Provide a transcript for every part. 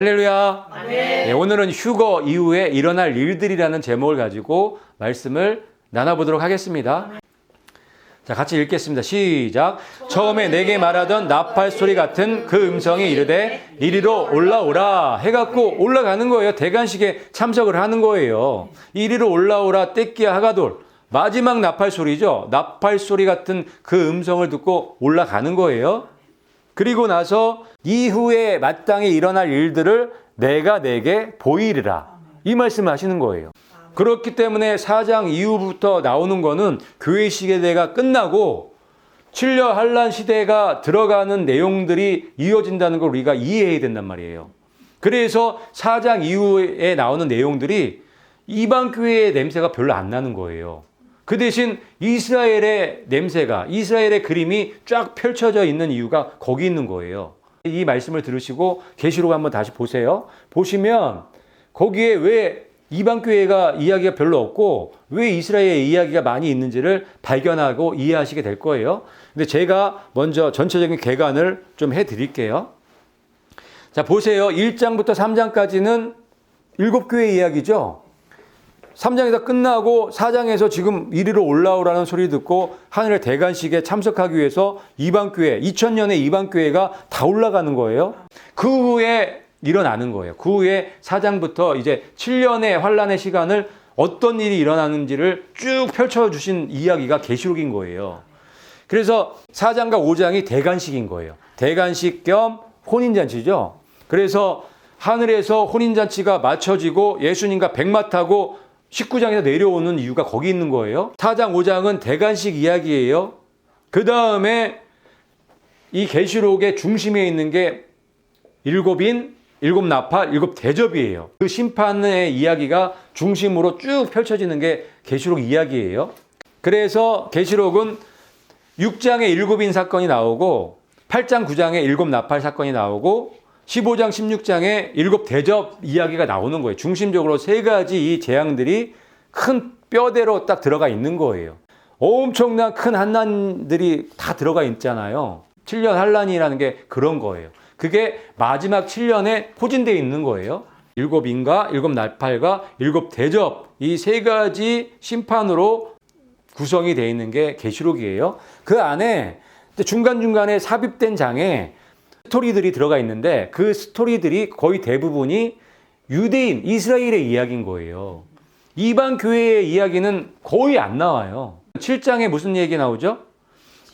할렐루야. 네, 오늘은 휴거 이후에 일어날 일들이라는 제목을 가지고 말씀을 나눠보도록 하겠습니다. 자, 같이 읽겠습니다. 시작. 처음에 내게 말하던 나팔 소리 같은 그 음성이 이르되 이리로 올라오라 해갖고 올라가는 거예요. 대관식에 참석을 하는 거예요. 이리로 올라오라 떼끼야 하가돌. 마지막 나팔 소리죠. 나팔 소리 같은 그 음성을 듣고 올라가는 거예요. 그리고 나서 이후에 마땅히 일어날 일들을 내가 내게 보이리라. 이 말씀을 하시는 거예요. 그렇기 때문에 4장 이후부터 나오는 거는 교회 시대가 끝나고 7년 환란 시대가 들어가는 내용들이 이어진다는 걸 우리가 이해해야 된단 말이에요. 그래서 4장 이후에 나오는 내용들이 이방 교회의 냄새가 별로 안 나는 거예요. 그 대신 이스라엘의 냄새가, 이스라엘의 그림이 쫙 펼쳐져 있는 이유가 거기 있는 거예요. 이 말씀을 들으시고 계시록 한번 다시 보세요. 보시면 거기에 왜 이방 교회가 이야기가 별로 없고 왜 이스라엘의 이야기가 많이 있는지를 발견하고 이해하시게 될 거예요. 근데 제가 먼저 전체적인 개관을 좀 해드릴게요. 자, 보세요. 1장부터 3장까지는 7교회 이야기죠. 3장에서 끝나고 4장에서 지금 이리로 올라오라는 소리 듣고 하늘의 대관식에 참석하기 위해서 이방교회, 2000년의 이방교회가 다 올라가는 거예요. 그 후에 일어나는 거예요. 그 후에 4장부터 이제 7년의 환란의 시간을 어떤 일이 일어나는지를 쭉 펼쳐주신 이야기가 계시록인 거예요. 그래서 4장과 5장이 대관식인 거예요. 대관식 겸 혼인잔치죠. 그래서 하늘에서 혼인잔치가 마쳐지고 예수님과 백마 타고 19장에서 내려오는 이유가 거기 있는 거예요. 4장, 5장은 대관식 이야기예요. 그 다음에 이 계시록의 중심에 있는 게 7인, 7나팔, 7대접이에요. 그 심판의 이야기가 중심으로 쭉 펼쳐지는 게 계시록 이야기예요. 그래서 계시록은 6장에 7인 사건이 나오고 8장, 9장에 7나팔 사건이 나오고 15장, 16장에 7대접 이야기가 나오는 거예요. 중심적으로 세 가지 이 재앙들이 큰 뼈대로 딱 들어가 있는 거예요. 엄청난 큰 환난들이 다 들어가 있잖아요. 7년 환난이라는 게 그런 거예요. 그게 마지막 7년에 포진되어 있는 거예요. 7인과 7나팔과 7대접 이 세 가지 심판으로 구성이 되어 있는 게 계시록이에요. 그 안에 중간중간에 삽입된 장에 스토리들이 들어가 있는데 그 스토리들이 거의 대부분이 유대인, 이스라엘의 이야기인 거예요. 이방 교회의 이야기는 거의 안 나와요. 7장에 무슨 얘기 나오죠?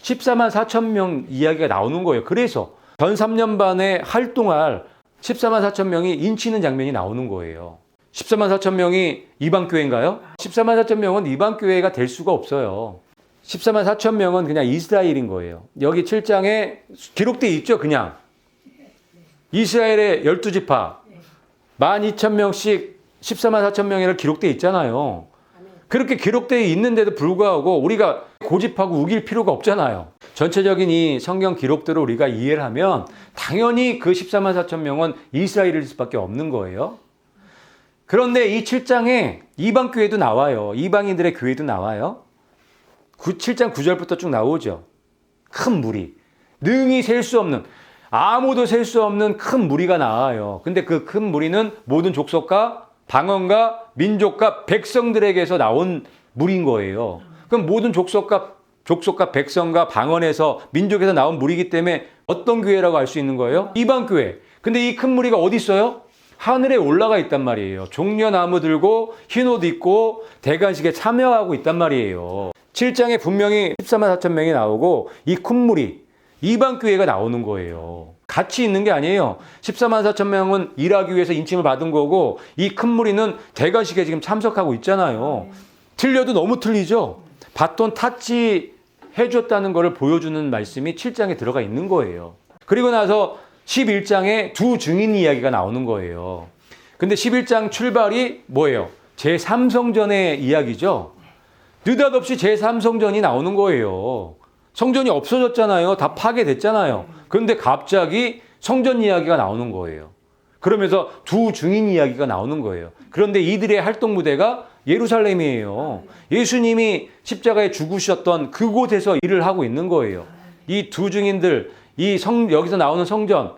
14만 4천 명 이야기가 나오는 거예요. 그래서 전 3년 반에 활동할 14만 4천 명이 인치는 장면이 나오는 거예요. 14만 4천 명이 이방 교회인가요? 14만 4천 명은 이방 교회가 될 수가 없어요. 14만 4천 명은 그냥 이스라엘인 거예요. 여기 7장에 기록되어 있죠, 그냥. 이스라엘의 12지파 12,000명씩 14만 4천 명이라 기록되어 있잖아요. 그렇게 기록되어 있는데도 불구하고 우리가 고집하고 우길 필요가 없잖아요. 전체적인 이 성경 기록들을 우리가 이해를 하면 당연히 그 14만 4천 명은 이스라엘일 수밖에 없는 거예요. 그런데 이 7장에 이방 교회도 나와요. 이방인들의 교회도 나와요. 7장 9절부터 쭉 나오죠. 큰 무리. 능히 셀 수 없는, 아무도 셀 수 없는 큰 무리가 나와요. 근데 그 큰 무리는 모든 족속과 방언과 민족과 백성들에게서 나온 무리인 거예요. 그럼 모든 족속과 백성과 방언에서 민족에서 나온 무리이기 때문에 어떤 교회라고 할 수 있는 거예요? 이방 교회. 근데 이 큰 무리가 어디 있어요? 하늘에 올라가 있단 말이에요. 종려나무 들고 흰 옷 입고 대관식에 참여하고 있단 말이에요. 7장에 분명히 14만 4천 명이 나오고 이 큰 무리, 이방 교회가 나오는 거예요. 같이 있는 게 아니에요. 14만 4천 명은 일하기 위해서 인침을 받은 거고 이 큰 무리는 대관식에 지금 참석하고 있잖아요. 틀려도 너무 틀리죠. 바톤 타치 해줬다는 것을 보여주는 말씀이 7장에 들어가 있는 거예요. 그리고 나서 11장에 두 증인 이야기가 나오는 거예요. 근데 11장 출발이 뭐예요? 제3성전의 이야기죠. 느닷없이 제3성전이 나오는 거예요. 성전이 없어졌잖아요. 다 파괴됐잖아요. 그런데 갑자기 성전 이야기가 나오는 거예요. 그러면서 두 증인 이야기가 나오는 거예요. 그런데 이들의 활동 무대가 예루살렘이에요. 예수님이 십자가에 죽으셨던 그곳에서 일을 하고 있는 거예요. 이 두 증인들, 여기서 나오는 성전,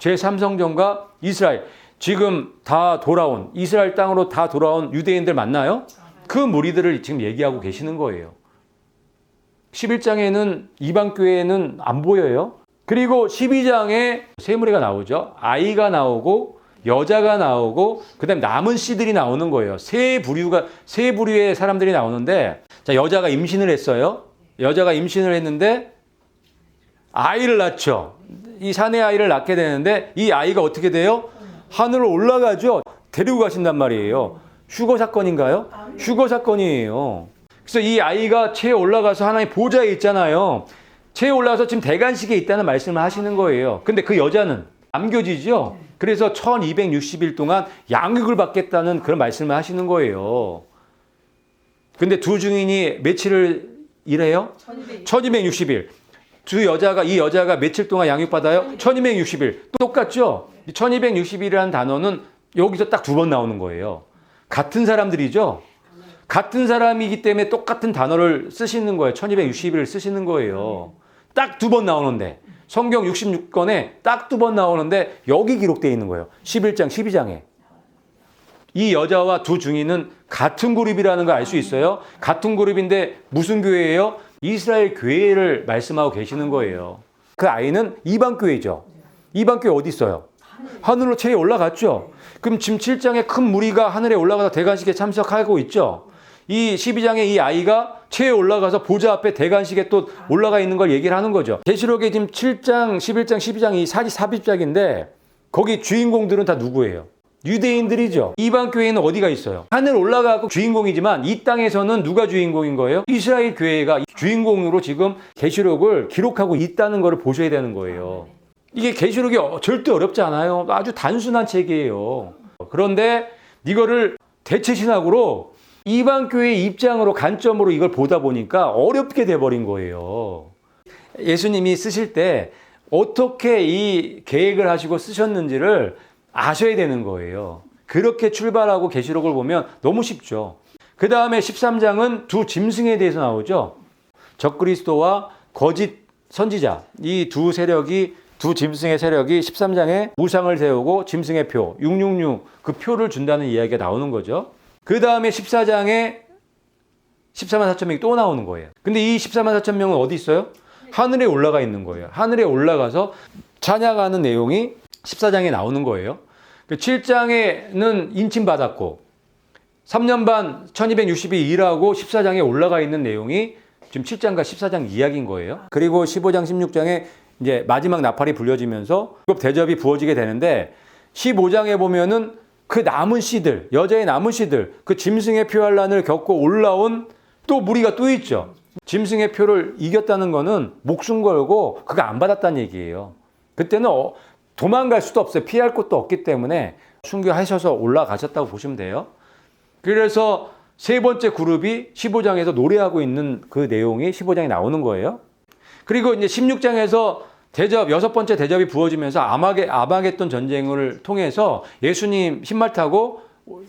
제3성전과 이스라엘, 지금 다 돌아온, 이스라엘 땅으로 다 돌아온 유대인들 맞나요? 그 무리들을 지금 얘기하고 계시는 거예요. 11장에는 이방 교회는 안 보여요. 그리고 12장에 세 무리가 나오죠. 아이가 나오고 여자가 나오고 그다음에 남은 씨들이 나오는 거예요. 세 부류의 사람들이 나오는데, 자, 여자가 임신을 했어요. 여자가 임신을 했는데 아이를 낳죠. 이 사내 아이를 낳게 되는데 이 아이가 어떻게 돼요? 하늘로 올라가죠. 데리고 가신단 말이에요. 휴거 사건인가요? 휴거 사건이에요. 그래서 이 아이가 체에 올라가서 하나님 보좌에 있잖아요. 체에 올라가서 지금 대관식에 있다는 말씀을 하시는 거예요. 근데 그 여자는 남교지죠. 그래서 1260일 동안 양육을 받겠다는 그런 말씀을 하시는 거예요. 근데 두 증인이 며칠을 일해요? 1260일. 이 여자가 며칠 동안 양육받아요? 1260일. 똑같죠? 1260일이라는 단어는 여기서 딱 두 번 나오는 거예요. 같은 사람들이죠? 같은 사람이기 때문에 똑같은 단어를 쓰시는 거예요. 1260일을 쓰시는 거예요. 딱 두 번 나오는데, 성경 66권에 딱 두 번 나오는데 여기 기록되어 있는 거예요. 11장, 12장에. 이 여자와 두 증인은 같은 그룹이라는 걸 알 수 있어요. 같은 그룹인데 무슨 교회예요? 이스라엘 교회를 말씀하고 계시는 거예요. 그 아이는 이방 교회죠. 이방 교회 어디 있어요? 하늘로 체에 올라갔죠. 그럼 지금 7장에 큰 무리가 하늘에 올라가서 대관식에 참석하고 있죠. 이 12장에 이 아이가 체에 올라가서 보좌 앞에 대관식에 또 올라가 있는 걸 얘기를 하는 거죠. 계시록에 지금 7장, 11장, 12장이 삽입작인데 거기 주인공들은 다 누구예요? 유대인들이죠. 이방 교회는 어디가 있어요? 하늘 올라가고 주인공이지만 이 땅에서는 누가 주인공인 거예요? 이스라엘 교회가 주인공으로 지금 계시록을 기록하고 있다는 걸 보셔야 되는 거예요. 이게 계시록이 절대 어렵지 않아요. 아주 단순한 책이에요. 그런데 이거를 대체신학으로 이방 교회의 입장으로 관점으로 이걸 보다 보니까 어렵게 돼버린 거예요. 예수님이 쓰실 때 어떻게 이 계획을 하시고 쓰셨는지를 아셔야 되는 거예요. 그렇게 출발하고 계시록을 보면 너무 쉽죠. 그 다음에 13장은 두 짐승에 대해서 나오죠. 적그리스도와 거짓 선지자, 이 두 짐승의 세력이 13장에 우상을 세우고 짐승의 표, 666, 그 표를 준다는 이야기가 나오는 거죠. 그 다음에 14장에 14만 4천 명이 또 나오는 거예요. 근데 이 14만 4천 명은 어디 있어요? 하늘에 올라가 있는 거예요. 하늘에 올라가서 찬양하는 내용이 14장에 나오는 거예요. 7장에는 인침받았고 3년 반 1260일 일하고 14장에 올라가 있는 내용이 지금 7장과 14장 이야기인 거예요. 그리고 15장 16장에 이제 마지막 나팔이 불려지면서 대접이 부어지게 되는데 15장에 보면은 그 남은 씨들, 여자의 남은 씨들, 그 짐승의 표환란을 겪고 올라온 또 무리가 또 있죠. 짐승의 표를 이겼다는 거는 목숨 걸고 그거 안 받았다는 얘기예요. 그때는 도망갈 수도 없어요. 피할 곳도 없기 때문에 순교하셔서 올라가셨다고 보시면 돼요. 그래서 세 번째 그룹이 15장에서 노래하고 있는 그 내용이 15장에 나오는 거예요. 그리고 이제 16장에서 여섯 번째 대접이 부어지면서 아마겟돈 전쟁을 통해서 예수님 신말 타고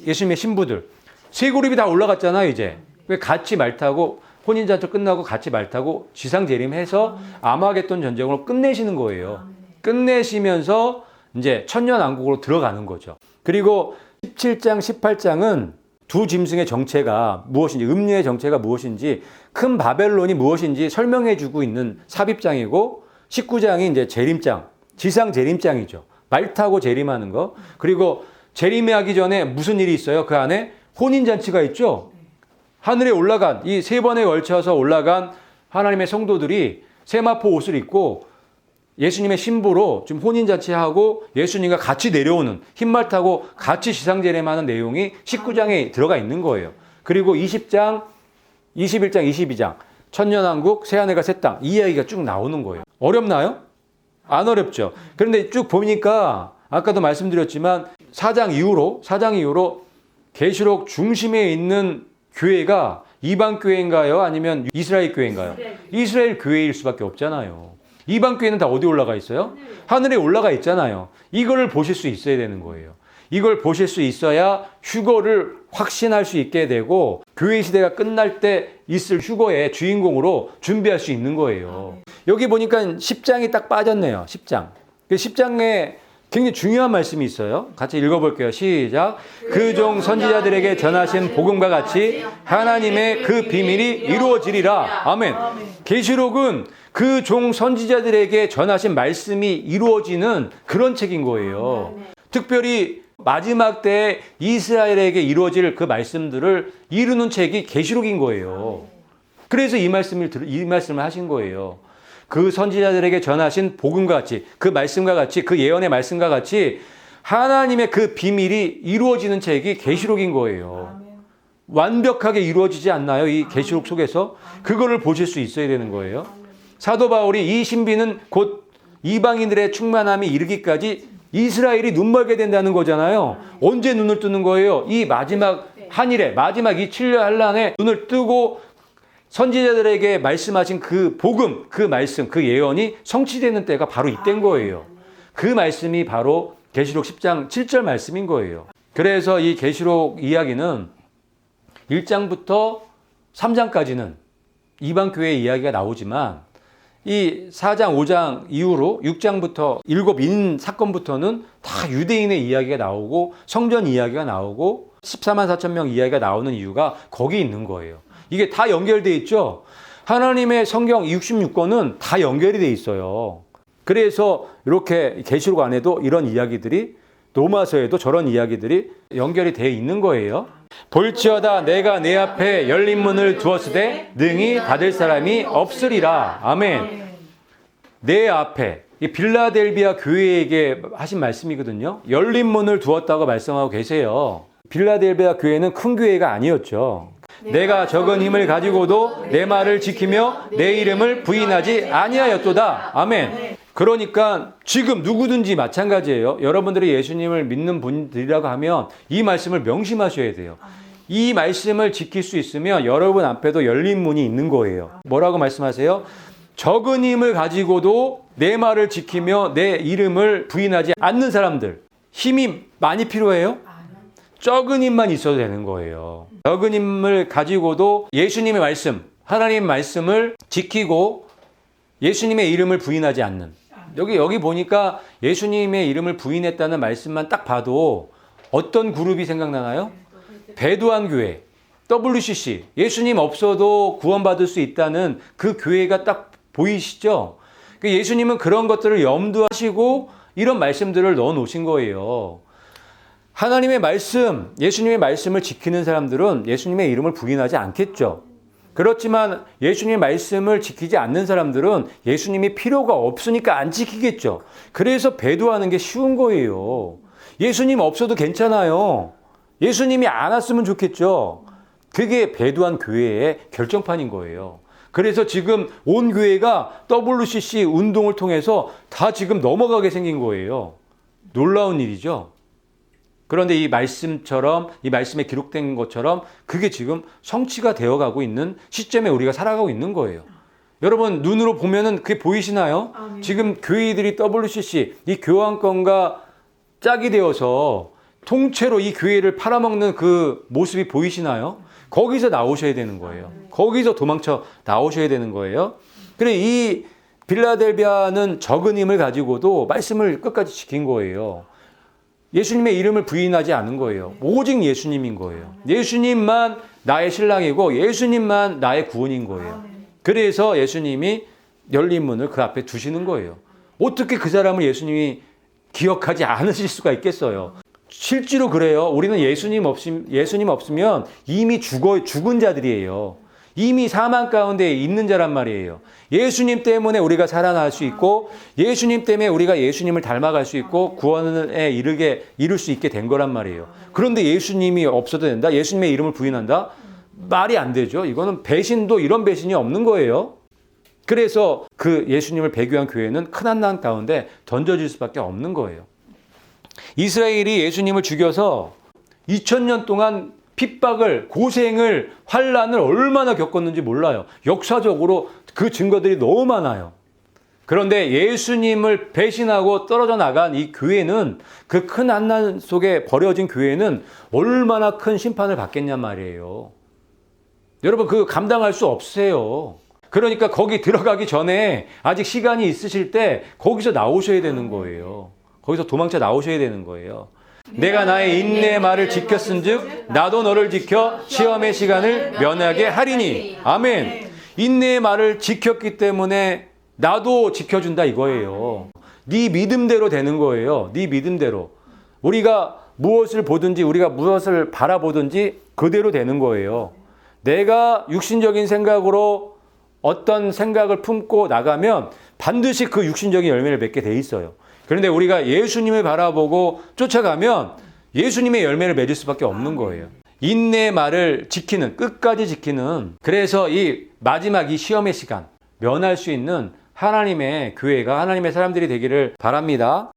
예수님의 신부들 세 그룹이 다 올라갔잖아요. 이제 같이 말 타고 혼인잔치 끝나고 같이 말 타고 지상 재림해서 아마겟돈 전쟁으로 끝내시는 거예요. 끝내시면서 이제 천년왕국으로 들어가는 거죠. 그리고 17장, 18장은 두 짐승의 정체가 무엇인지, 음녀의 정체가 무엇인지, 큰 바벨론이 무엇인지 설명해 주고 있는 삽입장이고, 19장이 이제 재림장, 지상 재림장이죠. 말 타고 재림하는 거. 그리고 재림하기 전에 무슨 일이 있어요? 그 안에 혼인잔치가 있죠. 하늘에 올라간, 이 세 번에 걸쳐서 올라간 하나님의 성도들이 세마포 옷을 입고 예수님의 신부로 좀 혼인잔치하고 예수님과 같이 내려오는 흰말 타고 같이 지상재림하는 내용이 19장에 들어가 있는 거예요. 그리고 20장, 21장, 22장 천년왕국, 새하늘과 새 땅 이 이야기가 쭉 나오는 거예요. 어렵나요? 안 어렵죠. 그런데 쭉 보니까 아까도 말씀드렸지만 4장 이후로 계시록 중심에 있는 교회가 이방 교회인가요? 아니면 이스라엘 교회인가요? 이스라엘 교회일 수밖에 없잖아요. 이방 교회는 다 어디 올라가 있어요? 하늘에 올라가 있잖아요. 이걸 보실 수 있어야 되는 거예요. 이걸 보실 수 있어야 휴거를 확신할 수 있게 되고 교회 시대가 끝날 때 있을 휴거의 주인공으로 준비할 수 있는 거예요. 여기 보니까 10장이 딱 빠졌네요. 10장. 10장에 굉장히 중요한 말씀이 있어요. 같이 읽어볼게요. 시작. 그 종 선지자들에게 전하신 복음과 같이 하나님의 그 비밀이 이루어지리라. 아멘. 계시록은 그 종 선지자들에게 전하신 말씀이 이루어지는 그런 책인 거예요. 특별히 마지막 때에 이스라엘에게 이루어질 그 말씀들을 이루는 책이 계시록인 거예요. 그래서 이 말씀을 하신 거예요. 그 선지자들에게 전하신 복음과 같이, 그 말씀과 같이, 그 예언의 말씀과 같이 하나님의 그 비밀이 이루어지는 책이 계시록인 거예요. 완벽하게 이루어지지 않나요? 이 계시록 속에서 그거를 보실 수 있어야 되는 거예요. 사도 바울이 이 신비는 곧 이방인들의 충만함이 이르기까지 이스라엘이 눈멀게 된다는 거잖아요. 언제 눈을 뜨는 거예요? 이 마지막 한일에, 마지막 이 7년 한란에 눈을 뜨고 선지자들에게 말씀하신 그 복음, 그 말씀, 그 예언이 성취되는 때가 바로 이때인 거예요. 그 말씀이 바로 계시록 10장 7절 말씀인 거예요. 그래서 이 계시록 이야기는 1장부터 3장까지는 이방 교회의 이야기가 나오지만 이 4장, 5장 이후로 6장부터 7인 사건부터는 다 유대인의 이야기가 나오고 성전 이야기가 나오고 14만 4천 명 이야기가 나오는 이유가 거기 있는 거예요. 이게 다 연결돼 있죠. 하나님의 성경 66권은 다 연결이 돼 있어요. 그래서 이렇게 계시록 안에도 이런 이야기들이 로마서에도 저런 이야기들이 연결이 되어 있는 거예요. 볼지어다 내가 내 앞에 열린 문을 두었으되 능히 닫을 사람이 없으리라. 아멘. 내 앞에 이 빌라델비아 교회에게 하신 말씀이거든요. 열린 문을 두었다고 말씀하고 계세요. 빌라델비아 교회는 큰 교회가 아니었죠. 내가 적은 힘을 가지고도 내 말을 지키며 내 이름을 부인하지 아니하였도다. 아멘. 그러니까 지금 누구든지 마찬가지예요. 여러분들이 예수님을 믿는 분들이라고 하면 이 말씀을 명심하셔야 돼요. 이 말씀을 지킬 수 있으면 여러분 앞에도 열린 문이 있는 거예요. 뭐라고 말씀하세요? 적은 힘을 가지고도 내 말을 지키며 내 이름을 부인하지 않는 사람들. 힘이 많이 필요해요? 적은 힘만 있어도 되는 거예요. 적은 힘을 가지고도 예수님의 말씀, 하나님의 말씀을 지키고 예수님의 이름을 부인하지 않는. 여기 보니까 예수님의 이름을 부인했다는 말씀만 딱 봐도 어떤 그룹이 생각나나요? 배도한 교회, WCC, 예수님 없어도 구원받을 수 있다는 그 교회가 딱 보이시죠? 예수님은 그런 것들을 염두하시고 이런 말씀들을 넣어 놓으신 거예요. 하나님의 말씀, 예수님의 말씀을 지키는 사람들은 예수님의 이름을 부인하지 않겠죠. 그렇지만 예수님의 말씀을 지키지 않는 사람들은 예수님이 필요가 없으니까 안 지키겠죠. 그래서 배도하는 게 쉬운 거예요. 예수님 없어도 괜찮아요. 예수님이 안 왔으면 좋겠죠. 그게 배도한 교회의 결정판인 거예요. 그래서 지금 온 교회가 WCC 운동을 통해서 다 지금 넘어가게 생긴 거예요. 놀라운 일이죠. 그런데 이 말씀처럼, 이 말씀에 기록된 것처럼 그게 지금 성취가 되어가고 있는 시점에 우리가 살아가고 있는 거예요. 여러분 눈으로 보면은 그게 보이시나요? 지금 교회들이 WCC, 이 교환권과 짝이 되어서 통째로 이 교회를 팔아먹는 그 모습이 보이시나요? 거기서 나오셔야 되는 거예요. 거기서 도망쳐 나오셔야 되는 거예요. 그래 이 빌라델비아는 적은 힘을 가지고도 말씀을 끝까지 지킨 거예요. 예수님의 이름을 부인하지 않은 거예요. 오직 예수님인 거예요. 예수님만 나의 신랑이고 예수님만 나의 구원인 거예요. 그래서 예수님이 열린 문을 그 앞에 두시는 거예요. 어떻게 그 사람을 예수님이 기억하지 않으실 수가 있겠어요. 실제로 그래요. 우리는 예수님 없으면 이미 죽은 자들이에요. 이미 사망 가운데 있는 자란 말이에요. 예수님 때문에 우리가 살아날 수 있고 예수님 때문에 우리가 예수님을 닮아갈 수 있고 구원에 이룰 수 있게 된 거란 말이에요. 그런데 예수님이 없어도 된다? 예수님의 이름을 부인한다? 말이 안 되죠. 이거는 배신도 이런 배신이 없는 거예요. 그래서 그 예수님을 배교한 교회는 큰 한난 가운데 던져질 수밖에 없는 거예요. 이스라엘이 예수님을 죽여서 2000년 동안 핍박을, 고생을, 환난을 얼마나 겪었는지 몰라요. 역사적으로 그 증거들이 너무 많아요. 그런데 예수님을 배신하고 떨어져 나간 이 교회는 그 큰 환난 속에 버려진 교회는 얼마나 큰 심판을 받겠냔 말이에요. 여러분 그 감당할 수 없으세요. 그러니까 거기 들어가기 전에 아직 시간이 있으실 때 거기서 나오셔야 되는 거예요. 거기서 도망쳐 나오셔야 되는 거예요. 내가 나의 인내의 말을 지켰은즉 나도 너를 지켜 시험의 시간을 면하게 하리니. 아멘. 인내의 말을 지켰기 때문에 나도 지켜준다 이거예요. 네 믿음대로 되는 거예요. 네 믿음대로. 우리가 무엇을 보든지 우리가 무엇을 바라보든지 그대로 되는 거예요. 내가 육신적인 생각으로 어떤 생각을 품고 나가면 반드시 그 육신적인 열매를 맺게 돼 있어요. 그런데 우리가 예수님을 바라보고 쫓아가면 예수님의 열매를 맺을 수밖에 없는 거예요. 인내의 말을 지키는, 끝까지 지키는, 그래서 이 마지막 이 시험의 시간 면할 수 있는 하나님의 교회가, 하나님의 사람들이 되기를 바랍니다.